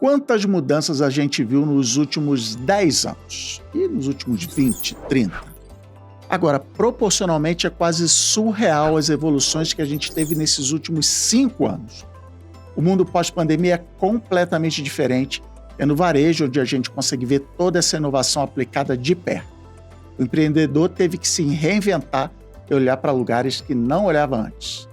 Quantas mudanças a gente viu nos últimos 10 anos e nos últimos 20, 30? Agora, proporcionalmente, é quase surreal as evoluções que a gente teve nesses últimos 5 anos. O mundo pós-pandemia é completamente diferente. É no varejo onde a gente consegue ver toda essa inovação aplicada de perto. O empreendedor teve que se reinventar e olhar para lugares que não olhava antes.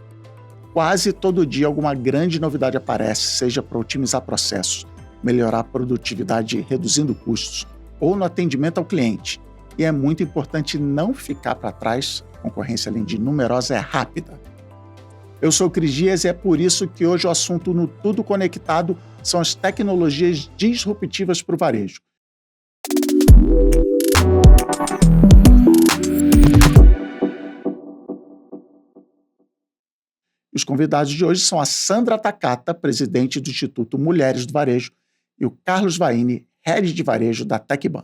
Quase todo dia alguma grande novidade aparece, seja para otimizar processos, melhorar a produtividade reduzindo custos, ou no atendimento ao cliente. E é muito importante não ficar para trás, a concorrência além de numerosa é rápida. Eu sou o Cris Dias e é por isso que hoje o assunto no Tudo Conectado são as tecnologias disruptivas para o varejo. Os convidados de hoje são a Sandra Takata, presidente do Instituto Mulheres do Varejo, e o Carlos Vaini, head de varejo da Techban.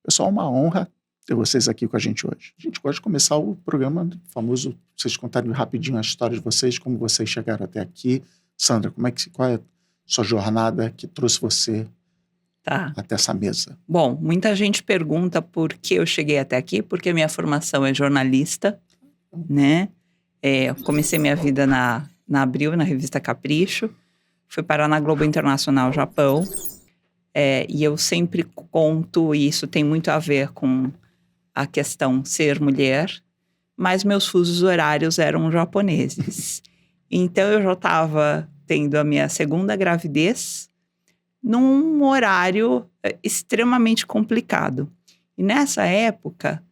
Pessoal, uma honra ter vocês aqui com a gente hoje. A gente gosta de começar o programa famoso, vocês contarem rapidinho a história de vocês, como vocês chegaram até aqui. Sandra, qual é a sua jornada que trouxe você até essa mesa? Bom, muita gente pergunta por que eu cheguei até aqui, porque minha formação é jornalista, né? Eu comecei minha vida na Abril, na revista Capricho, fui parar na Globo Internacional Japão, e eu sempre conto, e isso tem muito a ver com a questão ser mulher, mas meus fusos horários eram japoneses. Então eu já estava tendo a minha segunda gravidez num horário extremamente complicado. E nessa época,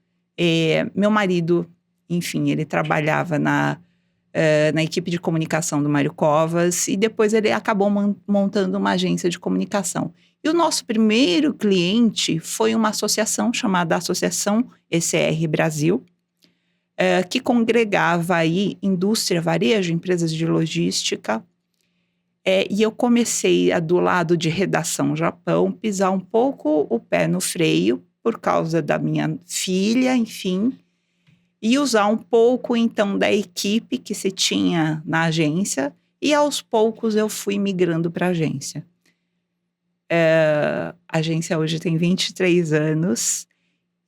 meu marido, enfim, ele trabalhava na equipe de comunicação do Mário Covas e depois ele acabou montando uma agência de comunicação. E o nosso primeiro cliente foi uma associação chamada Associação ECR Brasil, que congregava aí indústria, varejo, empresas de logística. E eu comecei, do lado de redação Japão, pisar um pouco o pé no freio por causa da minha filha, enfim, e usar um pouco, então, da equipe que se tinha na agência, e aos poucos eu fui migrando para a agência. A agência hoje tem 23 anos,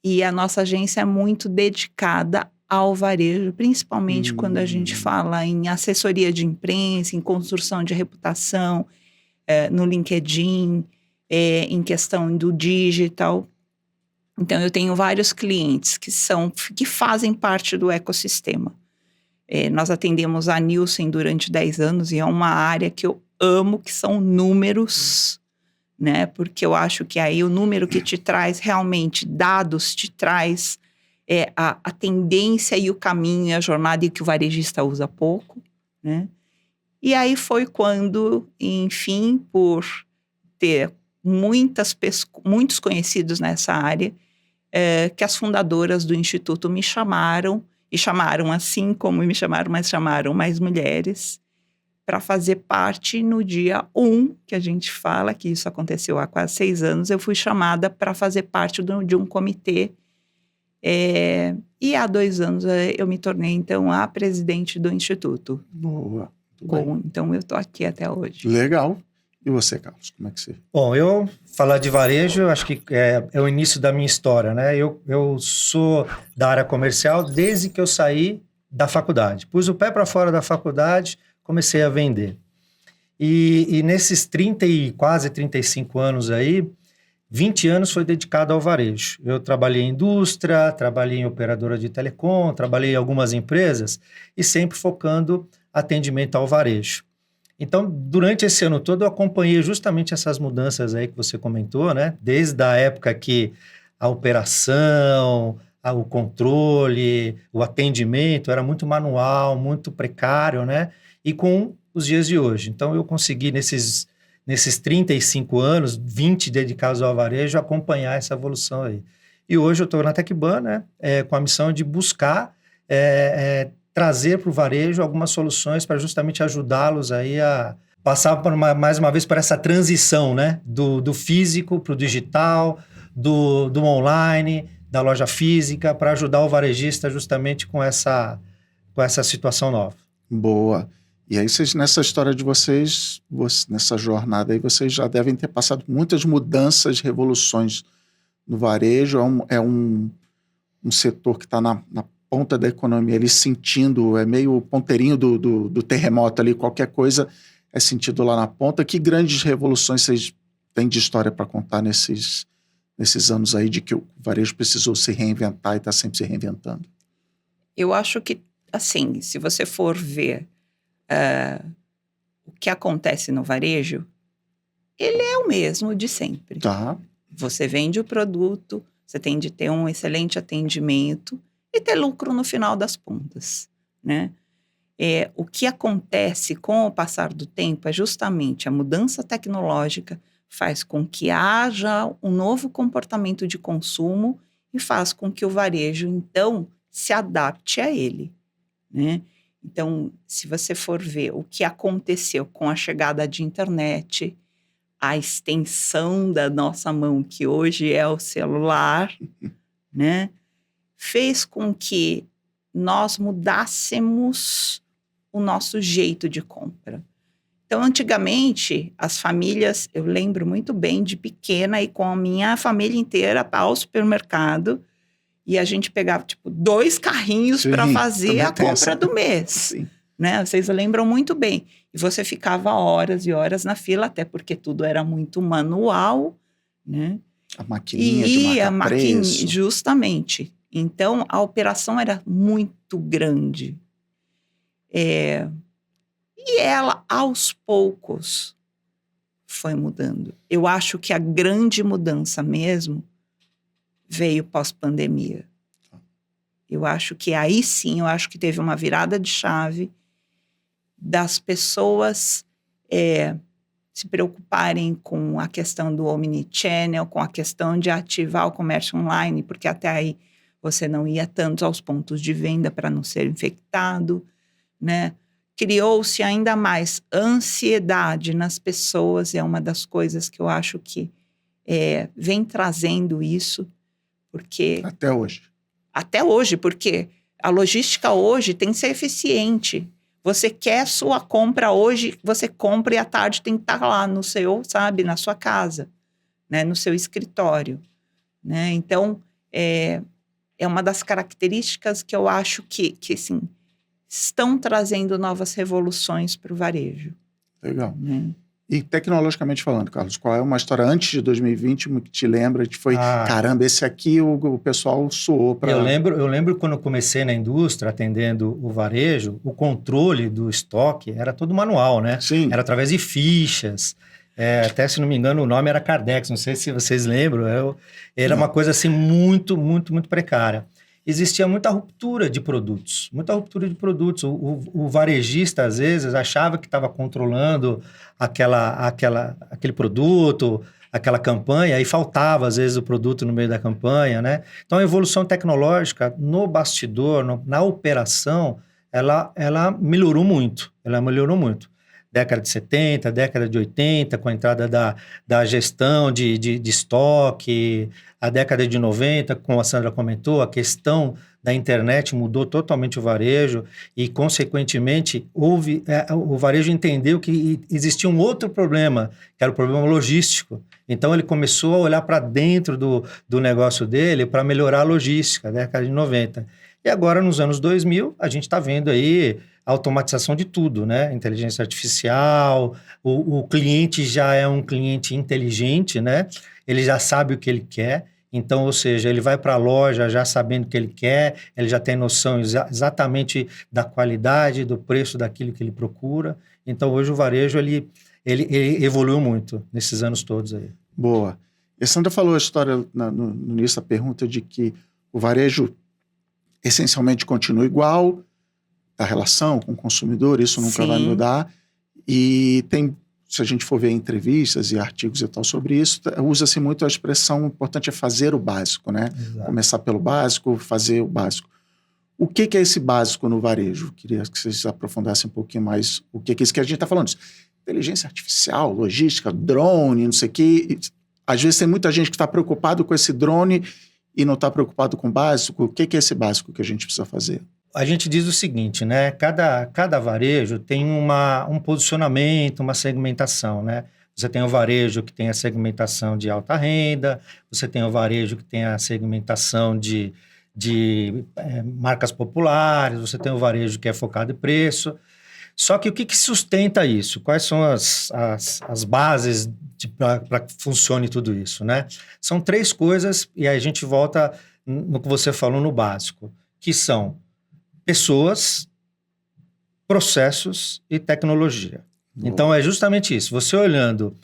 e a nossa agência é muito dedicada ao varejo, principalmente quando a gente fala em assessoria de imprensa, em construção de reputação, no LinkedIn, em questão do digital. Então, eu tenho vários clientes que fazem parte do ecossistema. Nós atendemos a Nielsen durante 10 anos e é uma área que eu amo, que são números, né? Porque eu acho que aí o número que te traz realmente dados, te traz a tendência e o caminho e a jornada, e que o varejista usa pouco, né? E aí foi quando, enfim, por ter muitos conhecidos nessa área, que as fundadoras do Instituto me chamaram, e chamaram assim como me chamaram, mas chamaram mais mulheres, para fazer parte no dia 1, que a gente fala, que isso aconteceu há quase 6 anos, eu fui chamada para fazer parte de um comitê, e há 2 anos eu me tornei, então, a presidente do Instituto. Boa. Então, eu estou aqui até hoje. Legal. E você, Carlos, como é que você... Bom, eu falar de varejo, acho que é o início da minha história, né? Eu sou da área comercial desde que eu saí da faculdade. Pus o pé para fora da faculdade, comecei a vender. E nesses 30 e quase 35 anos aí, 20 anos foi dedicado ao varejo. Eu trabalhei em indústria, trabalhei em operadora de telecom, trabalhei em algumas empresas e sempre focando atendimento ao varejo. Então, durante esse ano todo, eu acompanhei justamente essas mudanças aí que você comentou, né? Desde a época que a operação, o controle, o atendimento era muito manual, muito precário, né? E com os dias de hoje. Então, eu consegui, nesses 35 anos, 20 dedicados ao varejo, acompanhar essa evolução aí. E hoje eu estou na Techban, né? Com a missão de buscar trazer para o varejo algumas soluções para justamente ajudá-los aí a passar mais uma vez por essa transição, né? Do físico para o digital, do online, da loja física, para ajudar o varejista justamente com essa situação nova. Boa. E aí, nessa história de vocês, nessa jornada aí, vocês já devem ter passado muitas mudanças, revoluções no varejo. É um setor que está na ponta da economia, ali sentindo, é meio ponteirinho do terremoto ali, qualquer coisa é sentido lá na ponta. Que grandes revoluções vocês têm de história para contar nesses anos aí de que o varejo precisou se reinventar e está sempre se reinventando? Eu acho que, assim, se você for ver o que acontece no varejo, ele é o mesmo de sempre. Tá. Você vende o produto, você tem de ter um excelente atendimento e ter lucro no final das contas, né? O que acontece com o passar do tempo é justamente a mudança tecnológica faz com que haja um novo comportamento de consumo e faz com que o varejo, então, se adapte a ele, né? Então, se você for ver o que aconteceu com a chegada de internet, a extensão da nossa mão, que hoje é o celular, né, fez com que nós mudássemos o nosso jeito de compra. Então, antigamente, as famílias, eu lembro muito bem de pequena e com a minha família inteira ao supermercado, e a gente pegava, 2 carrinhos para fazer a compra do mês. Sim. Né? Vocês lembram muito bem. E você ficava horas e horas na fila, até porque tudo era muito manual, né? A maquininha de marcar preço. Justamente. Então, a operação era muito grande. E ela, aos poucos, foi mudando. Eu acho que a grande mudança mesmo veio pós-pandemia. Eu acho que aí sim, eu acho que teve uma virada de chave das pessoas se preocuparem com a questão do omnichannel, com a questão de ativar o comércio online, porque até aí você não ia tanto aos pontos de venda para não ser infectado, né? Criou-se ainda mais ansiedade nas pessoas, é uma das coisas que eu acho que vem trazendo isso, porque... Até hoje, porque a logística hoje tem que ser eficiente. Você quer sua compra hoje, você compra e à tarde tem que estar lá no seu, na sua casa, né, no seu escritório, né? Então, é uma das características que eu acho que assim, estão trazendo novas revoluções para o varejo. Legal. Né? E tecnologicamente falando, Carlos, qual é uma história antes de 2020 que te lembra que foi, caramba, esse aqui o pessoal suou para... Eu lembro quando eu comecei na indústria, atendendo o varejo, o controle do estoque era todo manual, né? Sim. Era através de fichas. Até, se não me engano, o nome era Cardex, não sei se vocês lembram. Era uma coisa assim muito, muito, muito precária. Existia muita ruptura de produtos. O varejista, às vezes, achava que estava controlando aquele produto, aquela campanha, e faltava, às vezes, o produto no meio da campanha, né? Então, a evolução tecnológica no bastidor, na operação, ela melhorou muito. Década de 70, década de 80, com a entrada da gestão de estoque, a década de 90, como a Sandra comentou, a questão da internet mudou totalmente o varejo e, consequentemente, o varejo entendeu que existia um outro problema, que era o problema logístico. Então, ele começou a olhar para dentro do negócio dele para melhorar a logística, década de 90. E agora, nos anos 2000, a gente está vendo aí a automatização de tudo, né? Inteligência artificial, o cliente já é um cliente inteligente, né? Ele já sabe o que ele quer. Então, ou seja, ele vai para a loja já sabendo o que ele quer, ele já tem noção exatamente da qualidade, do preço daquilo que ele procura. Então, hoje o varejo, ele evoluiu muito nesses anos todos aí. Boa. E a Sandra falou a história no início da pergunta de que o varejo essencialmente continua igual, a relação com o consumidor, isso nunca vai mudar. E tem, se a gente for ver entrevistas e artigos e tal sobre isso, usa-se muito a expressão, o importante é fazer o básico, né? Exato. Começar pelo básico, fazer o básico. O que é esse básico no varejo? Queria que vocês aprofundassem um pouquinho mais o que é isso que a gente está falando. Inteligência artificial, logística, drone, não sei o quê. Às vezes tem muita gente que está preocupado com esse drone e não está preocupado com o básico. O que é esse básico que a gente precisa fazer? a gente diz o seguinte, né? Cada varejo tem um posicionamento, uma segmentação, né? Você tem o varejo que tem a segmentação de alta renda, você tem o varejo que tem a segmentação de marcas populares, você tem o varejo que é focado em preço. Só que o que sustenta isso? Quais são as bases para que funcione tudo isso, né? São 3 coisas, e aí a gente volta no que você falou no básico, que são pessoas, processos e tecnologia. Então, é justamente isso. Você olhando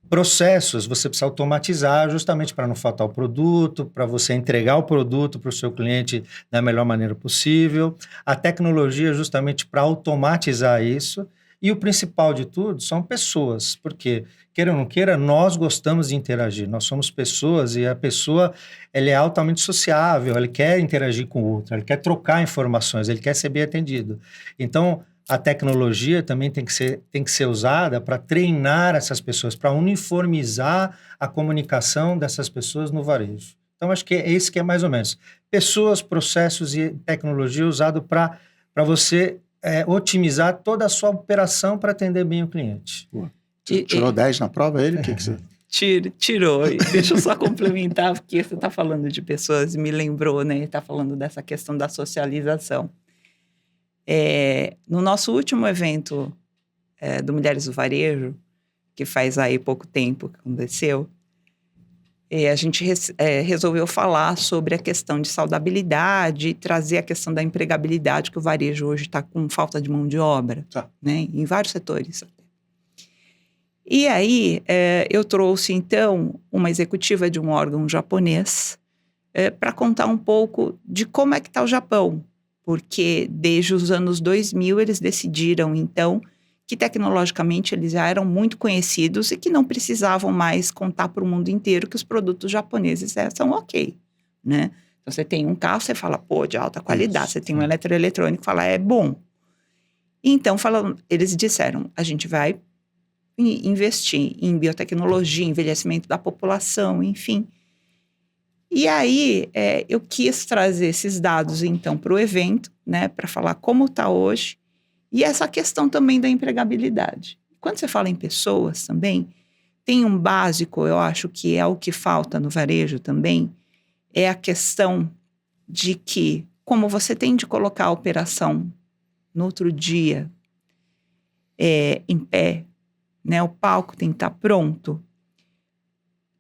processos, você precisa automatizar justamente para não faltar o produto, para você entregar o produto para o seu cliente da melhor maneira possível. A tecnologia justamente para automatizar isso. E o principal de tudo são pessoas, porque, queira ou não queira, nós gostamos de interagir. Nós somos pessoas e a pessoa ela é altamente sociável, ele quer interagir com o outro, ele quer trocar informações, ele quer ser bem atendido. Então, a tecnologia também tem que ser usada para treinar essas pessoas, para uniformizar a comunicação dessas pessoas no varejo. Então, acho que é esse que é mais ou menos. Pessoas, processos e tecnologia usado para você otimizar toda a sua operação para atender bem o cliente. Tirou 10 na prova ele? O que você... Tirou. Deixa eu só complementar, porque você está falando de pessoas, me lembrou, né? Está falando dessa questão da socialização. No nosso último evento do Mulheres do Varejo, que faz aí pouco tempo que aconteceu, a gente resolveu falar sobre a questão de saudabilidade e trazer a questão da empregabilidade, que o varejo hoje está com falta de mão de obra, né, em vários setores. E aí, eu trouxe, então, uma executiva de um órgão japonês para contar um pouco de como é que está o Japão, porque desde os anos 2000 eles decidiram, então, que tecnologicamente eles já eram muito conhecidos e que não precisavam mais contar para o mundo inteiro que os produtos japoneses são ok, né? Então, você tem um carro, você fala, pô, de alta qualidade. Isso, você tem um eletroeletrônico, fala, é bom. Então, eles disseram, a gente vai investir em biotecnologia, envelhecimento da população, enfim. E aí, eu quis trazer esses dados, então, para o evento, né, para falar como está hoje, e essa questão também da empregabilidade. Quando você fala em pessoas também, tem um básico, eu acho que é o que falta no varejo também, é a questão de que, como você tem de colocar a operação no outro dia em pé, né, o palco tem que estar pronto,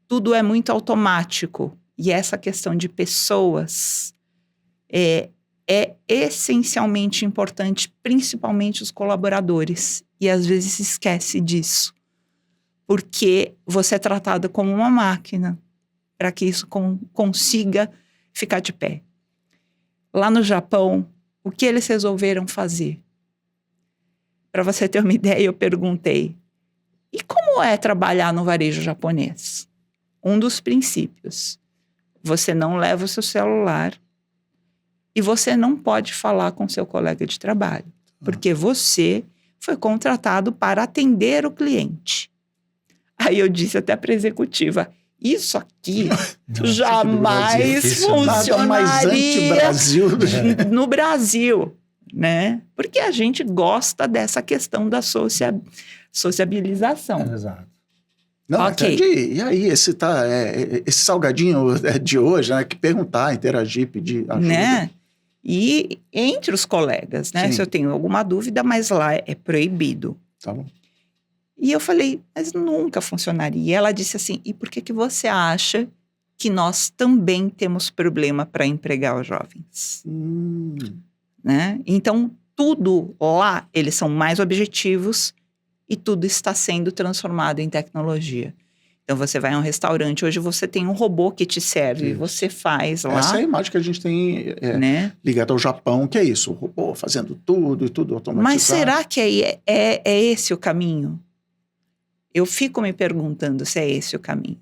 tudo é muito automático. E essa questão de pessoas é essencialmente importante, principalmente os colaboradores. E às vezes se esquece disso. Porque você é tratada como uma máquina para que isso consiga ficar de pé. Lá no Japão, o que eles resolveram fazer? Para você ter uma ideia, eu perguntei, e como é trabalhar no varejo japonês? Um dos princípios. Você não leva o seu celular e você não pode falar com seu colega de trabalho, porque você foi contratado para atender o cliente. Aí eu disse até para a executiva, isso aqui jamais funcionaria no Brasil, né? Porque a gente gosta dessa questão da sociabilização. Exato. Não, okay. E aí, esse salgadinho de hoje, né? Que perguntar, interagir, pedir ajuda. Né? E entre os colegas, né? Sim. Se eu tenho alguma dúvida, mas lá é proibido. Tá bom. E eu falei, mas nunca funcionaria. E ela disse assim, e por que você acha que nós também temos problema para empregar os jovens? Né? Então, tudo lá, eles são mais objetivos, e tudo está sendo transformado em tecnologia. Então, você vai a um restaurante, hoje você tem um robô que te serve, você faz lá. Essa é a imagem que a gente tem ligada ao Japão, que é isso, o robô fazendo tudo e tudo automatizado. Mas será que é esse o caminho? Eu fico me perguntando se é esse o caminho.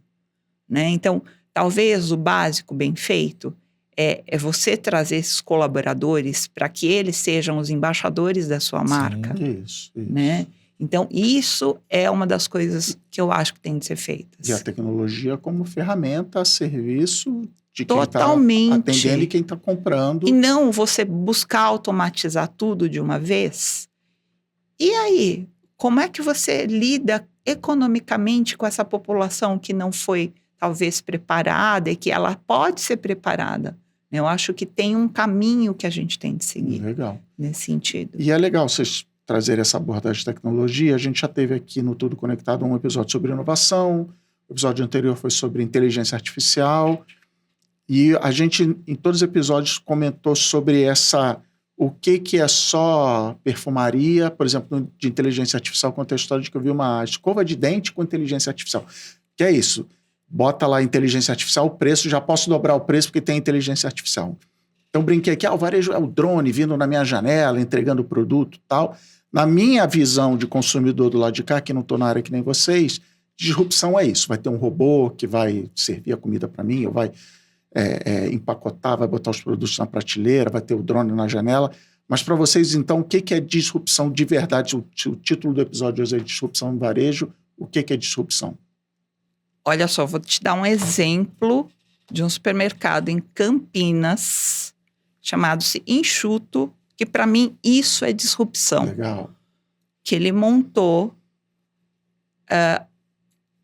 Né? Então, talvez o básico bem feito é você trazer esses colaboradores para que eles sejam os embaixadores da sua marca. Sim, isso. Né? Então, isso é uma das coisas que eu acho que tem de ser feitas. E a tecnologia como ferramenta a serviço de quem está Totalmente. atendendo e quem está comprando. E não você buscar automatizar tudo de uma vez. E aí, como é que você lida economicamente com essa população que não foi, talvez, preparada e que ela pode ser preparada? Eu acho que tem um caminho que a gente tem de seguir Legal. nesse sentido. E é legal vocês trazerem essa abordagem de tecnologia. A gente já teve aqui no Tudo Conectado um episódio sobre inovação, o episódio anterior foi sobre inteligência artificial, e a gente, em todos os episódios, comentou sobre o que é só perfumaria, por exemplo, de inteligência artificial, conta a história de que eu vi uma escova de dente com inteligência artificial. Que é isso? Bota lá inteligência artificial, o preço, já posso dobrar o preço porque tem inteligência artificial. Então brinquei aqui, o varejo é o drone vindo na minha janela, entregando o produto e tal. Na minha visão de consumidor do lado de cá, que não estou na área que nem vocês, disrupção é isso. Vai ter um robô que vai servir a comida para mim, ou vai empacotar, vai botar os produtos na prateleira, vai ter o drone na janela. Mas para vocês, então, o que é disrupção de verdade? O título do episódio hoje é Disrupção no Varejo. O que é disrupção? Olha só, vou te dar um exemplo de um supermercado em Campinas, chamado-se Enxuto, que para mim isso é disrupção. Legal. Que ele montou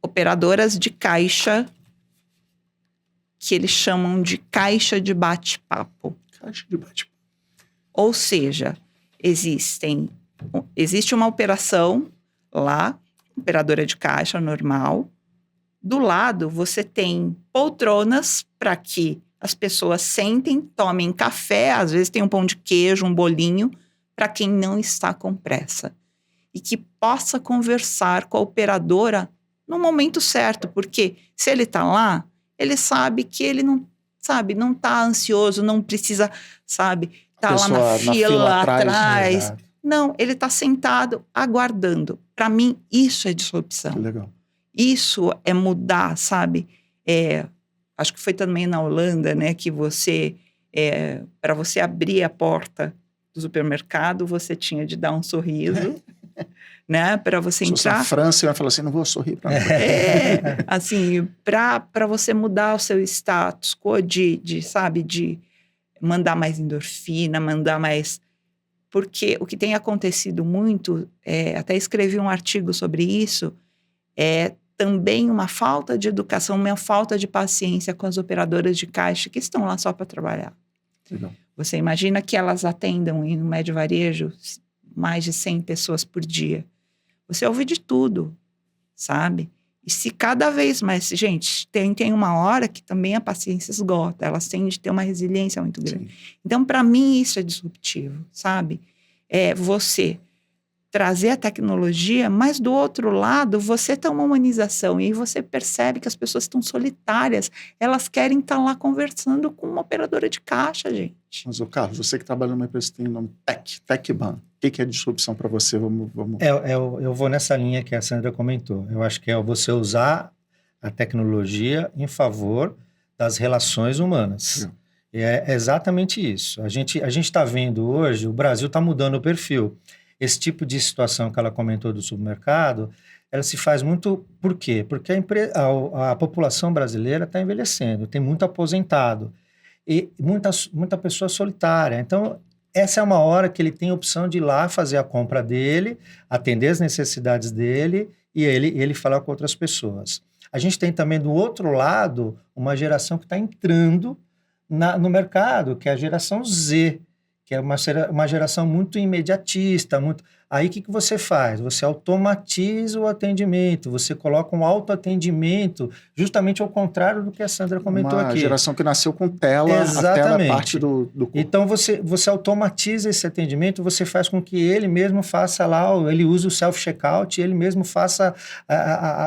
operadoras de caixa, que eles chamam de caixa de bate-papo. Caixa de bate-papo. Ou seja, existe uma operação lá, operadora de caixa normal. Do lado, você tem poltronas para que as pessoas sentem, tomem café, às vezes tem um pão de queijo, um bolinho, para quem não está com pressa. E que possa conversar com a operadora no momento certo, porque se ele está lá, ele sabe que ele não está ansioso, não precisa, tá lá na fila atrás. Não, ele está sentado, aguardando. Para mim, isso é disrupção. Legal. Isso é mudar, acho que foi também na Holanda, né, que para você abrir a porta do supermercado, você tinha de dar um sorriso, né, para você entrar. Na França, eu ia falar assim, não vou sorrir para assim, para você mudar o seu status quo de mandar mais endorfina, mandar mais... Porque o que tem acontecido muito, até escrevi um artigo sobre isso, é também uma falta de educação, uma falta de paciência com as operadoras de caixa que estão lá só para trabalhar. Legal. Você imagina que elas atendam em um médio varejo mais de 100 pessoas por dia. Você ouve de tudo, sabe? E se cada vez mais... Gente, tem uma hora que também a paciência esgota. Elas têm de ter uma resiliência muito grande. Sim. Então, para mim, isso é disruptivo, sabe? É você trazer a tecnologia, mas do outro lado, você tem uma humanização. E aí você percebe que as pessoas estão solitárias. Elas querem estar lá conversando com uma operadora de caixa, gente. Mas, Carlos, você que trabalha numa empresa que tem o nome TecBan, o que é disrupção para você? Vamos... Eu vou nessa linha que a Sandra comentou. Eu acho que é você usar a tecnologia em favor das relações humanas. É exatamente isso. A gente está vendo hoje, o Brasil está mudando o perfil. Esse tipo de situação que ela comentou do supermercado, ela se faz muito... Por quê? Porque a população brasileira está envelhecendo, tem muito aposentado e muita pessoa solitária. Então, essa é uma hora que ele tem a opção de ir lá fazer a compra dele, atender as necessidades dele e ele falar com outras pessoas. A gente tem também, do outro lado, uma geração que está entrando no mercado, que é a geração Z, que é uma geração muito imediatista, Aí, o que você faz? Você automatiza o atendimento, você coloca um autoatendimento, justamente ao contrário do que a Sandra comentou aqui. Uma geração que nasceu com tela, exatamente. A tela é parte do corpo. Então, você automatiza esse atendimento, você faz com que ele mesmo faça lá, ele use o self-checkout, ele mesmo faça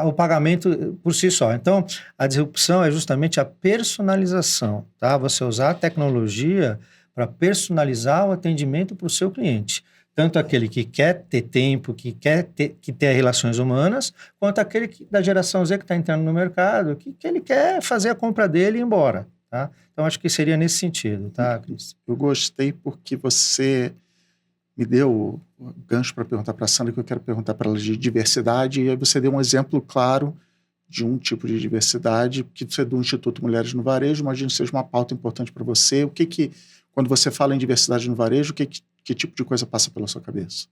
o pagamento por si só. Então, a disrupção é justamente a personalização, tá? Você usar a tecnologia para personalizar o atendimento para o seu cliente. Tanto aquele que quer ter tempo, que quer ter relações humanas, quanto aquele da geração Z que está entrando no mercado, que ele quer fazer a compra dele e ir embora. Tá? Então, acho que seria nesse sentido, tá, Cris? Eu gostei porque você me deu o gancho para perguntar para a Sandra, que eu quero perguntar para ela de diversidade, e aí você deu um exemplo claro de um tipo de diversidade, que você é do Instituto Mulheres no Varejo, imagino que seja uma pauta importante para você. Quando você fala em diversidade no varejo, que tipo de coisa passa pela sua cabeça?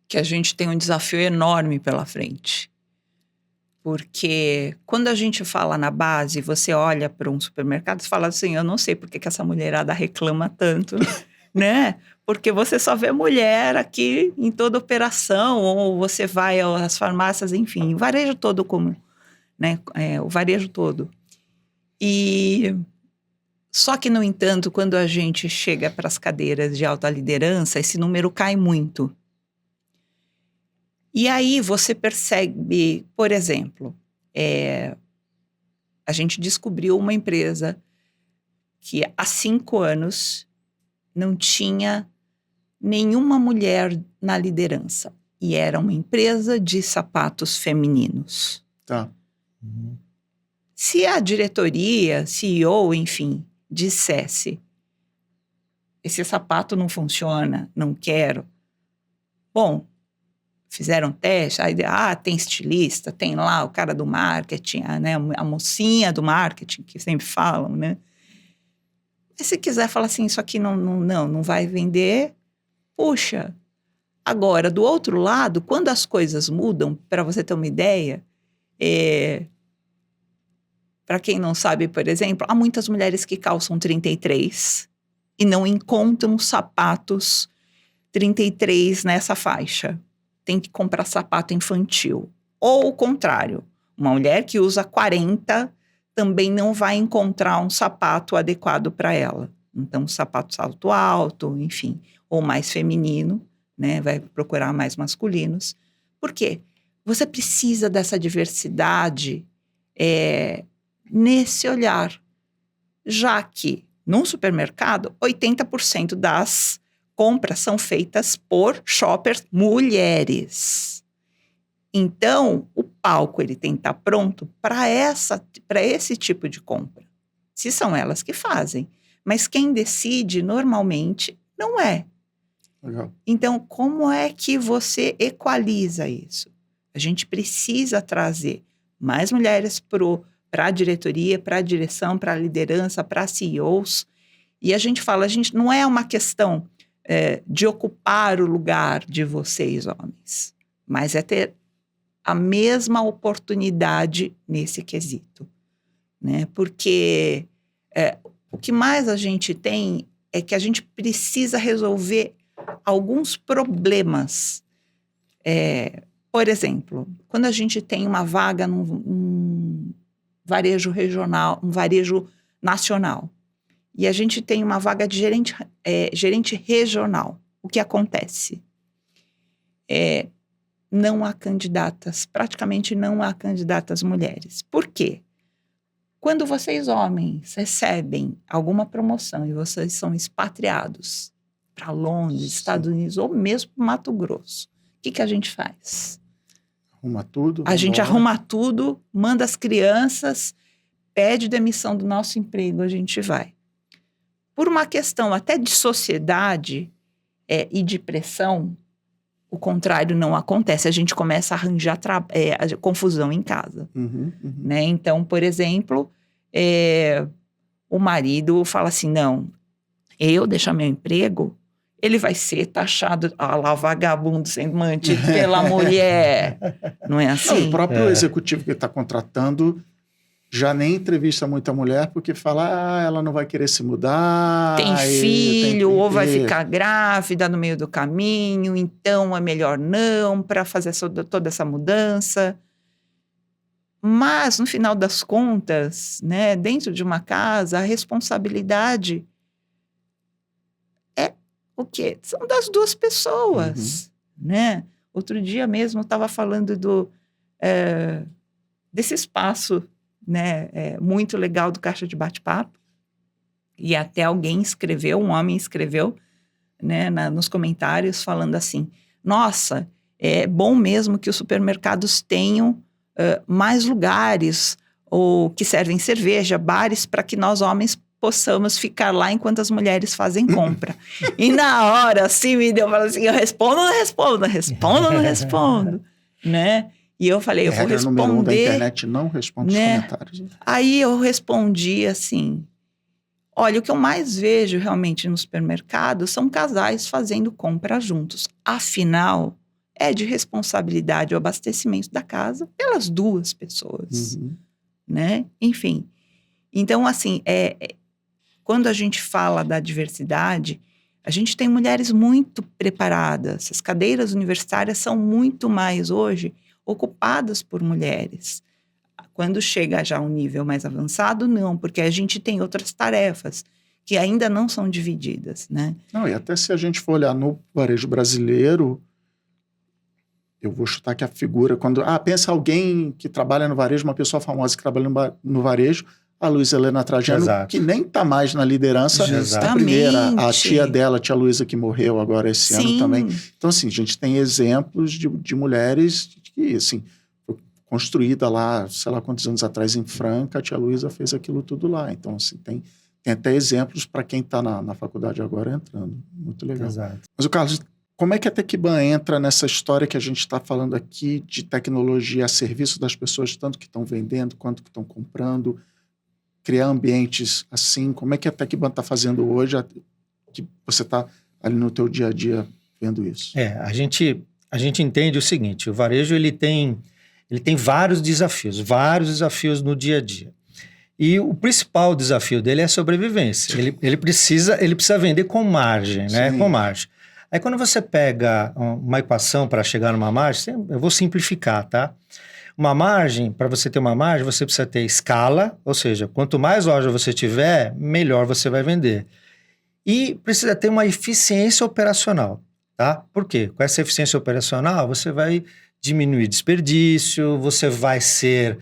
Que a gente tem um desafio enorme pela frente. Porque quando a gente fala na base, você olha para um supermercado e fala assim, eu não sei por que essa mulherada reclama tanto, né? Porque você só vê mulher aqui em toda operação, ou você vai às farmácias, enfim, o varejo todo comum, né? O varejo todo. Só que, no entanto, quando a gente chega para as cadeiras de alta liderança, esse número cai muito. E aí você percebe, por exemplo, a gente descobriu uma empresa que há 5 anos não tinha nenhuma mulher na liderança. E era uma empresa de sapatos femininos. Tá. Se a diretoria, CEO, enfim, dissesse, esse sapato não funciona, não quero. Bom, fizeram teste, aí tem estilista, tem lá o cara do marketing, né, a mocinha do marketing, que sempre falam, né? Mas se quiser falar assim, isso aqui não vai vender, puxa. Agora, do outro lado, quando as coisas mudam, para você ter uma ideia, para quem não sabe, por exemplo, há muitas mulheres que calçam 33 e não encontram sapatos 33 nessa faixa. Tem que comprar sapato infantil. Ou o contrário, uma mulher que usa 40 também não vai encontrar um sapato adequado para ela. Então, um sapato salto alto, enfim, ou mais feminino, né? Vai procurar mais masculinos. Por quê? Você precisa dessa diversidade nesse olhar. Já que, num supermercado, 80% das compras são feitas por shoppers mulheres. Então, o palco ele tem que estar pronto para esse tipo de compra. Se são elas que fazem. Mas quem decide, normalmente, não é. Legal. Então, como é que você equaliza isso? A gente precisa trazer mais mulheres para a diretoria, para a direção, para a liderança, para CEOs. E a gente fala, não é uma questão de ocupar o lugar de vocês, homens, mas é ter a mesma oportunidade nesse quesito, né? Porque o que mais a gente tem é que a gente precisa resolver alguns problemas. Por exemplo, quando a gente tem uma vaga num varejo regional, um varejo nacional, e a gente tem uma vaga de gerente regional, o que acontece? Não há candidatas, praticamente não há candidatas mulheres. Por quê? Quando vocês, homens, recebem alguma promoção e vocês são expatriados para Londres, Estados Unidos ou mesmo para Mato Grosso, o que a gente faz? Arruma tudo. A gente arruma tudo, manda as crianças, pede demissão do nosso emprego, a gente vai. Por uma questão até de sociedade e de pressão, o contrário não acontece. A gente começa a arranjar confusão em casa. Né? Então, por exemplo, o marido fala assim, não, eu deixar meu emprego, ele vai ser taxado, lá, vagabundo sendo mantido pela mulher. Não é assim? Não, o próprio executivo que está contratando já nem entrevista muita mulher, porque fala, ela não vai querer se mudar. Tem filho, ou vai ficar grávida no meio do caminho, então é melhor não, para fazer toda essa mudança. Mas, no final das contas, né, dentro de uma casa, a responsabilidade é o quê? São das duas pessoas, né? Outro dia mesmo eu estava falando desse espaço, né, muito legal do Caixa de Bate-Papo, e até alguém escreveu, um homem escreveu, né, nos comentários falando assim, nossa, é bom mesmo que os supermercados tenham mais lugares, ou que servem cerveja, bares, para que nós homens possamos ficar lá enquanto as mulheres fazem compra. E na hora, assim, me deu, assim, eu respondo ou não respondo, né? E eu falei, eu vou Regra número 1 da responder. internet, não responde os né? comentários. Aí eu respondi assim: olha, o que eu mais vejo realmente no supermercado são casais fazendo compra juntos. Afinal, é de responsabilidade o abastecimento da casa pelas duas pessoas, Uhum. né? Enfim. Então, assim, quando a gente fala da diversidade, a gente tem mulheres muito preparadas. As cadeiras universitárias são muito mais hoje ocupadas por mulheres. Quando chega já a um nível mais avançado, não, porque a gente tem outras tarefas que ainda não são divididas, né? Não, e até se a gente for olhar no varejo brasileiro, eu vou chutar que a figura, quando... pensa alguém que trabalha no varejo, uma pessoa famosa que trabalha no varejo, a Luísa Helena Trajano, Exato. que nem está mais na liderança. Exato. A primeira, a Justamente. tia dela, a tia Luísa, que morreu agora esse ano Sim. também. Então, assim, a gente tem exemplos de mulheres que, assim, foi construída lá, sei lá quantos anos atrás, em Franca, a tia Luísa fez aquilo tudo lá. Então, assim, tem até exemplos para quem está na faculdade agora entrando. Muito legal. Exato. Mas, o Carlos, como é que a Tecban entra nessa história que a gente está falando aqui de tecnologia a serviço das pessoas, tanto que estão vendendo quanto que estão comprando, criar ambientes assim? Como é que a Tecban está fazendo hoje, que você está ali no teu dia a dia vendo isso? A gente entende o seguinte, o varejo ele tem vários desafios no dia a dia. E o principal desafio dele é a sobrevivência. Ele precisa vender com margem, né? Sim. Com margem. Aí quando você pega uma equação para chegar numa margem, eu vou simplificar, tá? Uma margem, para você ter uma margem, você precisa ter escala, ou seja, quanto mais loja você tiver, melhor você vai vender. E precisa ter uma eficiência operacional, tá? Por quê? Com essa eficiência operacional, você vai diminuir desperdício, você vai ser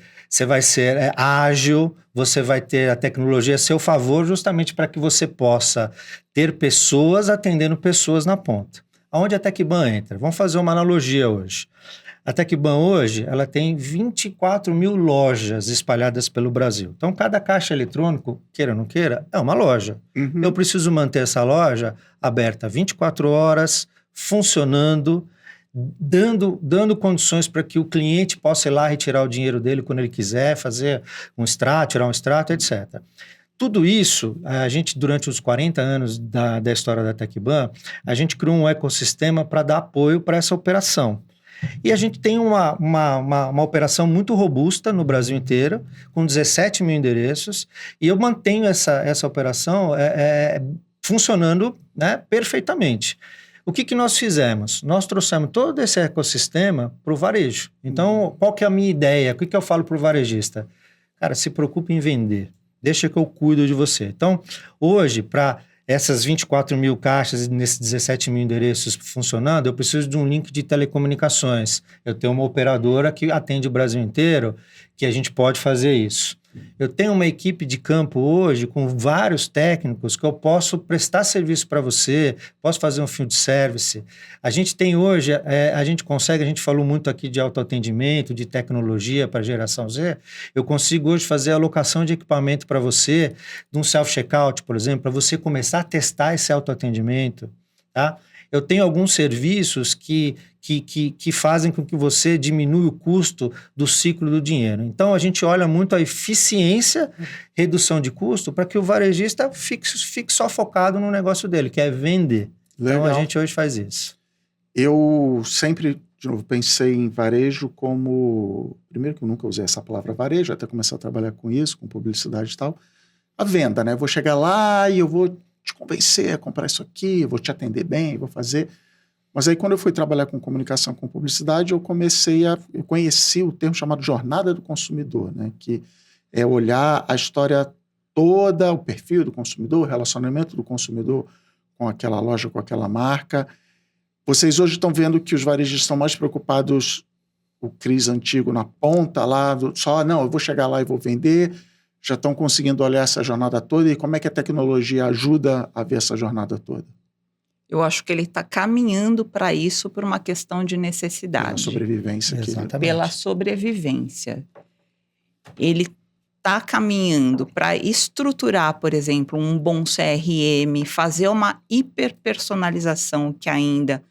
ágil, você vai ter a tecnologia a seu favor justamente para que você possa ter pessoas atendendo pessoas na ponta. Aonde a Tecban entra? Vamos fazer uma analogia hoje. A Tecban hoje, ela tem 24 mil lojas espalhadas pelo Brasil. Então, cada caixa eletrônico, queira ou não queira, é uma loja. Uhum. Eu preciso manter essa loja aberta 24 horas, funcionando, dando condições para que o cliente possa ir lá retirar o dinheiro dele quando ele quiser, fazer um extrato, tirar um extrato, etc. Tudo isso, a gente, durante os 40 anos da história da Tecban, a gente criou um ecossistema para dar apoio para essa operação. E a gente tem uma operação muito robusta no Brasil inteiro, com 17 mil endereços, e eu mantenho essa operação funcionando, né, perfeitamente. O que nós fizemos? Nós trouxemos todo esse ecossistema para o varejo. Então, qual que é a minha ideia? O que eu falo para o varejista? Cara, se preocupe em vender. Deixa que eu cuido de você. Então, hoje, para essas 24 mil caixas nesses 17 mil endereços funcionando, eu preciso de um link de telecomunicações. Eu tenho uma operadora que atende o Brasil inteiro, que a gente pode fazer isso. Eu tenho uma equipe de campo hoje com vários técnicos que eu posso prestar serviço para você, posso fazer um field service. A gente tem hoje, a gente falou muito aqui de autoatendimento, de tecnologia para geração Z, eu consigo hoje fazer a alocação de equipamento para você, de um self-checkout, por exemplo, para você começar a testar esse autoatendimento, tá? Eu tenho alguns serviços que fazem com que você diminua o custo do ciclo do dinheiro. Então, a gente olha muito a eficiência, redução de custo, para que o varejista fique só focado no negócio dele, que é vender. Legal. Então, a gente hoje faz isso. Eu sempre, de novo, pensei em varejo como... Primeiro que eu nunca usei essa palavra varejo, até começar a trabalhar com isso, com publicidade e tal. A venda, né? Eu vou chegar lá e eu vou te convencer a comprar isso aqui, eu vou te atender bem, vou fazer... Mas aí, quando eu fui trabalhar com comunicação, com publicidade, eu conheci o termo chamado jornada do consumidor, né? Que é olhar a história toda, o perfil do consumidor, o relacionamento do consumidor com aquela loja, com aquela marca. Vocês hoje estão vendo que os varejistas estão mais preocupados, o Cris antigo na ponta lá, não, eu vou chegar lá e vou vender, já estão conseguindo olhar essa jornada toda, e como é que a tecnologia ajuda a ver essa jornada toda? Eu acho que ele está caminhando para isso por uma questão de necessidade. Pela sobrevivência. Exatamente. Pela sobrevivência. Ele está caminhando para estruturar, por exemplo, um bom CRM, fazer uma hiperpersonalização que ainda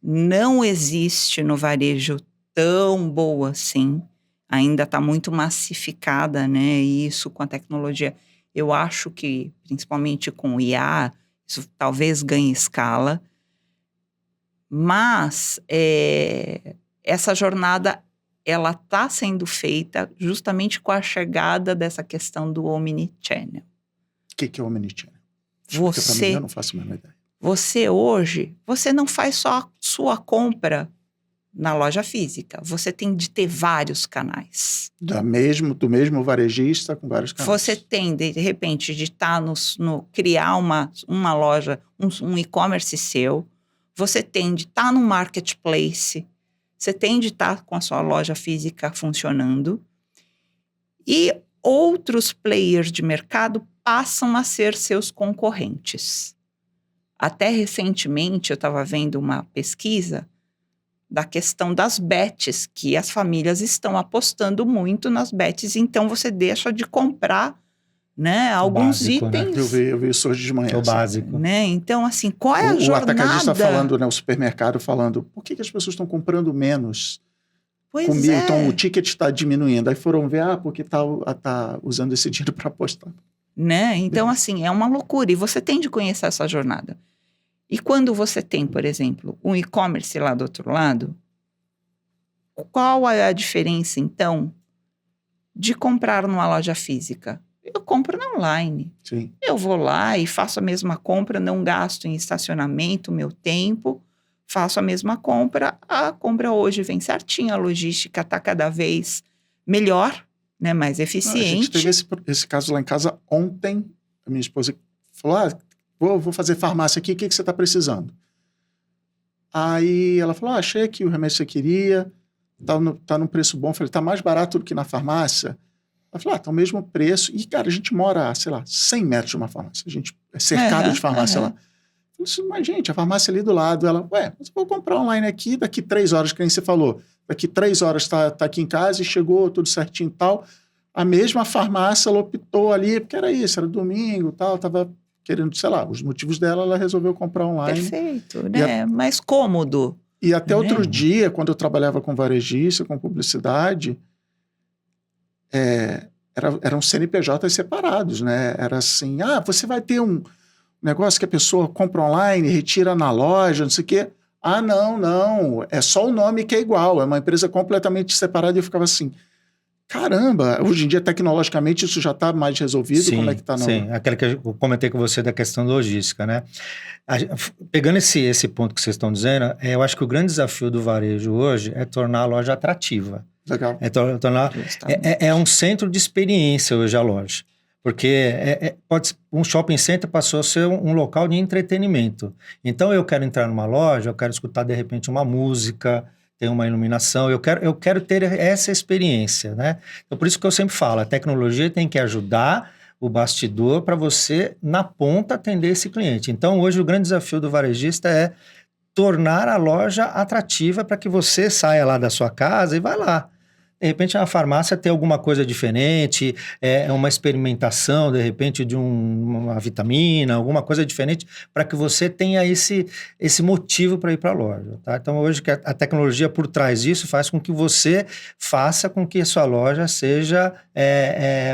não existe no varejo tão boa assim. Ainda está muito massificada, né? E isso com a tecnologia. Eu acho que, principalmente com o IA, isso talvez ganhe escala. Mas essa jornada, ela está sendo feita justamente com a chegada dessa questão do omnichannel. O que é o omnichannel? Porque para mim eu não faço a menor ideia. Você hoje, você não faz só a sua compra na loja física. Você tem de ter vários canais. Do mesmo varejista com vários canais. Você tem, de repente, de estar criar uma loja, um e-commerce seu. Você tem de estar no marketplace. Você tem de estar com a sua loja física funcionando. E outros players de mercado passam a ser seus concorrentes. Até recentemente, eu estava vendo uma pesquisa da questão das bets, que as famílias estão apostando muito nas bets, então você deixa de comprar, né, alguns básico, itens. Né? Eu vi isso hoje de manhã. O básico. Né? Então, assim, qual é a jornada? O atacadista falando, né, o supermercado falando, por que as pessoas estão comprando menos comida? Então, o ticket está diminuindo. Aí foram ver, porque tá usando esse dinheiro para apostar. Né? Então, assim, é uma loucura. E você tem de conhecer essa jornada. E quando você tem, por exemplo, um e-commerce lá do outro lado, qual é a diferença, então, de comprar numa loja física? Eu compro na online. Sim. Eu vou lá e faço a mesma compra, não gasto em estacionamento meu tempo, faço a mesma compra. A compra hoje vem certinha, a logística está cada vez melhor, né, mais eficiente. A gente teve esse caso lá em casa ontem. A minha esposa falou, vou fazer farmácia aqui, o que você está precisando? Aí ela falou, achei aqui o remédio que você queria, tá num preço bom. Eu falei, tá mais barato do que na farmácia? Ela falou, tá o mesmo preço. E, cara, a gente mora, sei lá, 100 metros de uma farmácia. A gente é cercado de farmácia lá. Eu falei assim, mas gente, a farmácia é ali do lado. Ela, mas eu vou comprar online aqui, daqui 3 horas, que nem você falou. Daqui 3 horas tá aqui em casa e chegou tudo certinho e tal. A mesma farmácia, ela optou ali, porque era isso, era domingo e tal, tava querendo, sei lá, os motivos dela, ela resolveu comprar online. Perfeito, né? Mais cômodo. E até outro dia, quando eu trabalhava com varejista, com publicidade, eram CNPJs separados, né? Era assim, você vai ter um negócio que a pessoa compra online, retira na loja, não sei o quê. Não, é só o nome que é igual, é uma empresa completamente separada. E eu ficava assim, caramba, hoje em dia, tecnologicamente, isso já está mais resolvido? Sim, como é que está? Sim, aquela que eu comentei com você da questão logística, né? Pegando esse ponto que vocês estão dizendo, eu acho que o grande desafio do varejo hoje é tornar a loja atrativa. Legal. É um centro de experiência hoje a loja. Porque um shopping center passou a ser um local de entretenimento. Então, eu quero entrar numa loja, eu quero escutar, de repente, uma música, tem uma iluminação, eu quero ter essa experiência, né? Então, por isso que eu sempre falo, a tecnologia tem que ajudar o bastidor para você, na ponta, atender esse cliente. Então, hoje, o grande desafio do varejista é tornar a loja atrativa para que você saia lá da sua casa e vá lá. De repente, a farmácia tem alguma coisa diferente, uma experimentação, de repente, de uma vitamina, alguma coisa diferente, para que você tenha esse motivo para ir para a loja. Tá? Então, hoje, a tecnologia por trás disso faz com que você faça com que a sua loja seja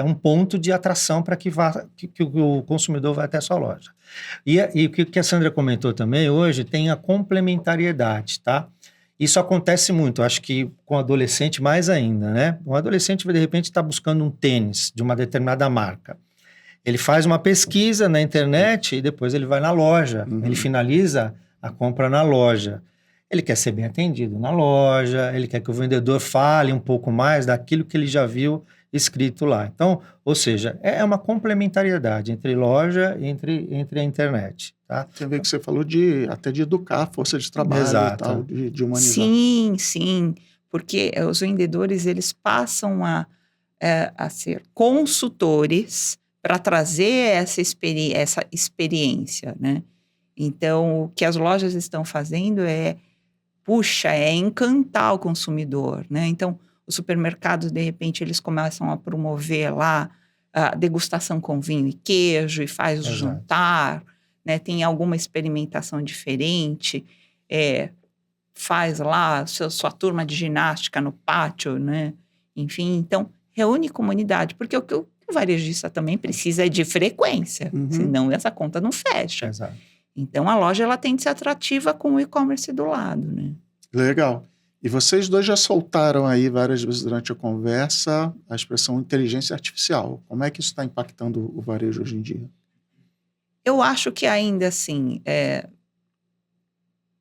um ponto de atração para que o consumidor vá até a sua loja. E o que a Sandra comentou também, hoje tem a complementariedade, tá? Isso acontece muito, acho que com adolescente mais ainda, né? Um adolescente, de repente, está buscando um tênis de uma determinada marca. Ele faz uma pesquisa na internet e depois ele vai na loja. Uhum. Ele finaliza a compra na loja. Ele quer ser bem atendido na loja, ele quer que o vendedor fale um pouco mais daquilo que ele já viu escrito lá. Então, ou seja, é uma complementariedade entre loja e entre a internet. Tá? Tem a ver que você falou até de educar a força de trabalho. Exato. E tal, de humanizar. Sim, porque os vendedores, eles passam a ser consultores para trazer essa experiência, né? Então, o que as lojas estão fazendo é encantar o consumidor, né? Então, os supermercados, de repente, eles começam a promover lá a degustação com vinho e queijo e faz o jantar, né? Tem alguma experimentação diferente, faz lá sua turma de ginástica no pátio, né? Enfim, então, reúne comunidade, porque o que o varejista também precisa é de frequência, senão essa conta não fecha. Exato. Então, a loja ela tem que ser atrativa com o e-commerce do lado, né? Legal. E vocês dois já soltaram aí várias vezes durante a conversa a expressão inteligência artificial. Como é que isso está impactando o varejo hoje em dia? Eu acho que ainda assim,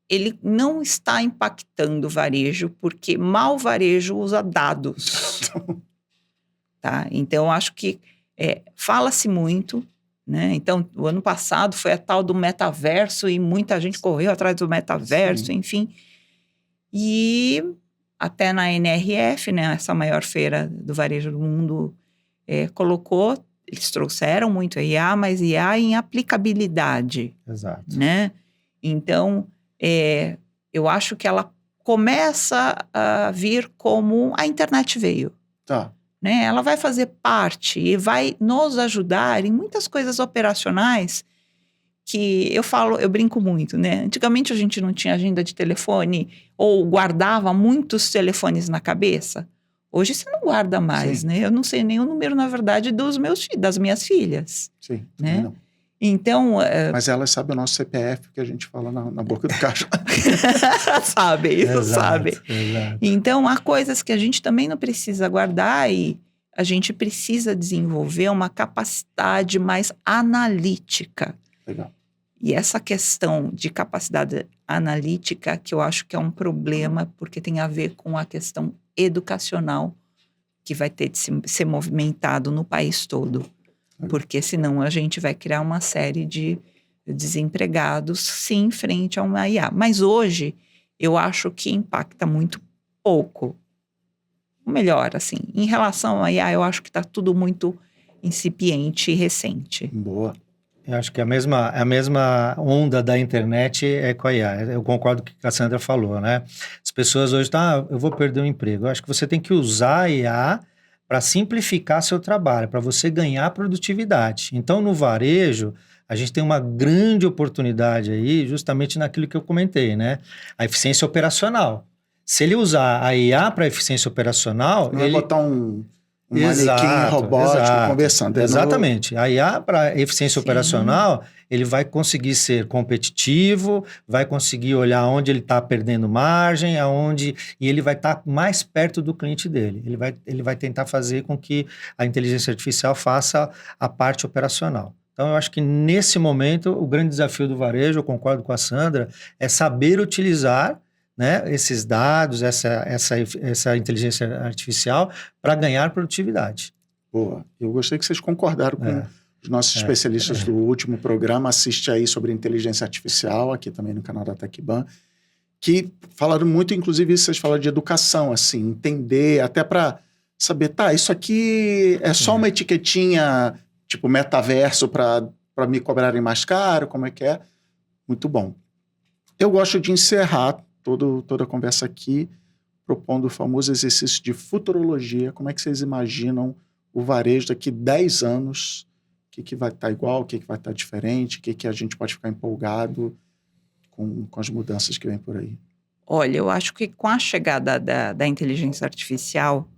ele não está impactando o varejo, porque mal varejo usa dados. Tá? Então, eu acho que fala-se muito, né? Então, o ano passado foi a tal do metaverso e muita gente correu atrás do metaverso, enfim. E até na NRF, né, essa maior feira do varejo do mundo, colocou, eles trouxeram muito a IA, mas IA em aplicabilidade. Exato. Né? Então, eu acho que ela começa a vir como a internet veio. Tá. Né? Ela vai fazer parte e vai nos ajudar em muitas coisas operacionais que eu brinco muito, né? Antigamente a gente não tinha agenda de telefone ou guardava muitos telefones na cabeça. Hoje você não guarda mais, né? Eu não sei nem o número, na verdade, das minhas filhas. Sim, né? não. Então... Mas elas sabem o nosso CPF, que a gente fala na boca do caixa. Sabem, isso sabem. Exato. Então, há coisas que a gente também não precisa guardar e a gente precisa desenvolver uma capacidade mais analítica. Legal. E essa questão de capacidade analítica, que eu acho que é um problema, porque tem a ver com a questão educacional que vai ter de ser movimentado no país todo. Porque senão a gente vai criar uma série de desempregados, sim, frente a uma IA. Mas hoje, eu acho que impacta muito pouco. Melhor, assim, em relação à IA, eu acho que está tudo muito incipiente e recente. Boa. Eu acho que a mesma onda da internet é com a IA. Eu concordo com o que a Sandra falou, né? As pessoas hoje estão, eu vou perder o emprego. Eu acho que você tem que usar a IA para simplificar seu trabalho, para você ganhar produtividade. Então, no varejo, a gente tem uma grande oportunidade aí, justamente naquilo que eu comentei, né? A eficiência operacional. Se ele usar a IA para eficiência operacional... Não é botar um manequim robótico conversando. Exatamente. A IA para eficiência operacional, ele vai conseguir ser competitivo, vai conseguir olhar onde ele está perdendo margem, e ele vai estar mais perto do cliente dele. Ele vai tentar fazer com que a inteligência artificial faça a parte operacional. Então, eu acho que nesse momento, o grande desafio do varejo, eu concordo com a Sandra, é saber utilizar, né, esses dados, essa inteligência artificial para ganhar produtividade. Boa. Eu gostei que vocês concordaram com os nossos especialistas do último programa. Assiste aí sobre inteligência artificial, aqui também no canal da TecBan, que falaram muito, inclusive, vocês falaram de educação, assim, entender, até para saber, isso aqui é só uma etiquetinha, tipo metaverso, para me cobrarem mais caro, como é que é? Muito bom. Eu gosto de encerrar toda a conversa aqui, propondo o famoso exercício de futurologia. Como é que vocês imaginam o varejo daqui 10 anos? O que vai estar igual, o que vai estar diferente, o que a gente pode ficar empolgado com as mudanças que vem por aí? Olha, eu acho que com a chegada da inteligência artificial,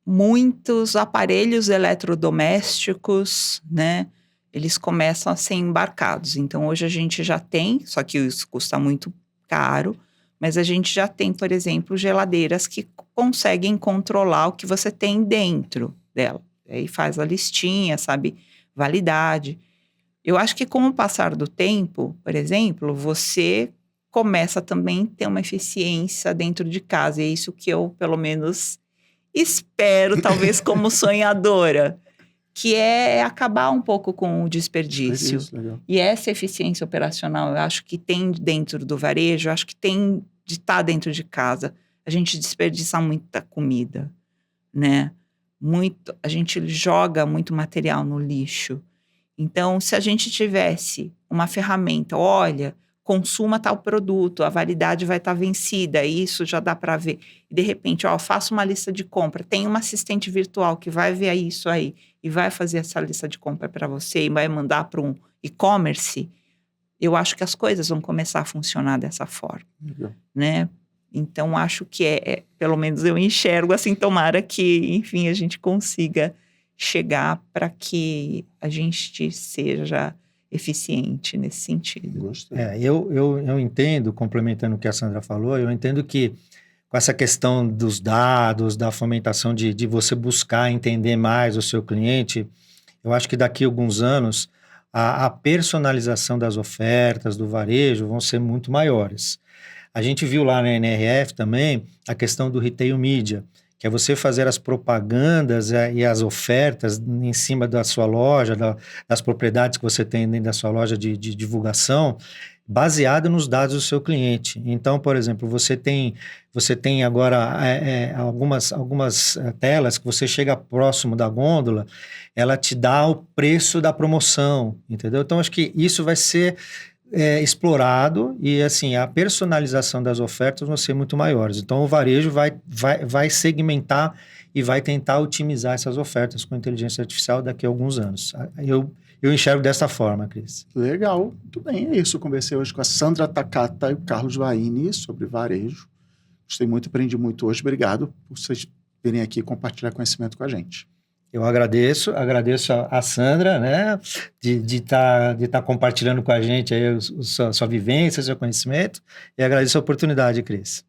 muitos aparelhos eletrodomésticos, né, eles começam a ser embarcados. Então, hoje a gente já tem, só que isso custa muito caro, mas a gente já tem, por exemplo, geladeiras que conseguem controlar o que você tem dentro dela. Aí faz a listinha, sabe? Validade. Eu acho que com o passar do tempo, por exemplo, você começa também a ter uma eficiência dentro de casa. E é isso que eu, pelo menos, espero, talvez como sonhadora, que é acabar um pouco com o desperdício. Legal. E essa eficiência operacional, eu acho que tem dentro do varejo, eu acho que tem de estar dentro de casa. A gente desperdiça muita comida, né? A gente joga muito material no lixo. Então, se a gente tivesse uma ferramenta, olha, consuma tal produto, a validade vai estar vencida, isso já dá para ver. E de repente, faça uma lista de compra, tem uma assistente virtual que vai ver isso aí e vai fazer essa lista de compra para você e vai mandar para um e-commerce, eu acho que as coisas vão começar a funcionar dessa forma, Legal. né? Então, acho que pelo menos eu enxergo assim, tomara que, enfim, a gente consiga chegar para que a gente seja eficiente nesse sentido. Gostei. Eu entendo, complementando o que a Sandra falou, eu entendo que com essa questão dos dados, da fomentação de você buscar entender mais o seu cliente, eu acho que daqui a alguns anos a personalização das ofertas do varejo vão ser muito maiores. A gente viu lá na NRF também a questão do retail media, que é você fazer as propagandas e as ofertas em cima da sua loja, das propriedades que você tem dentro da sua loja de divulgação, baseado nos dados do seu cliente. Então, por exemplo, você tem agora algumas telas que você chega próximo da gôndola, ela te dá o preço da promoção, entendeu? Então, acho que isso vai ser explorado e, assim, a personalização das ofertas vão ser muito maiores. Então, o varejo vai segmentar e vai tentar otimizar essas ofertas com inteligência artificial daqui a alguns anos. Eu enxergo dessa forma, Cris. Legal, muito bem. É isso. Eu conversei hoje com a Sandra Takata e o Carlos Vaini sobre varejo. Gostei muito, aprendi muito hoje. Obrigado por vocês virem aqui compartilhar conhecimento com a gente. Eu agradeço a Sandra, né, de tá compartilhando com a gente aí sua vivência, seu conhecimento, e agradeço a oportunidade, Cris.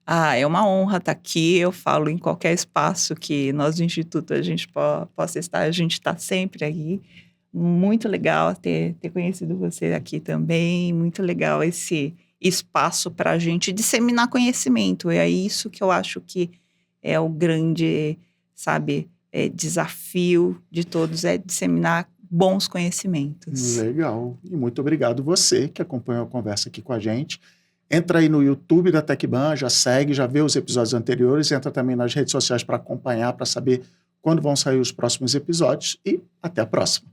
É uma honra estar aqui. Eu falo em qualquer espaço que nós do Instituto a gente possa estar, a gente está sempre aí. Muito legal ter conhecido você aqui também, muito legal esse espaço para a gente disseminar conhecimento. É isso que eu acho que é o grande, desafio de todos, é disseminar bons conhecimentos. Legal. E muito obrigado você que acompanhou a conversa aqui com a gente. Entra aí no YouTube da TecBan, já segue, já vê os episódios anteriores, entra também nas redes sociais para acompanhar, para saber quando vão sair os próximos episódios e até a próxima.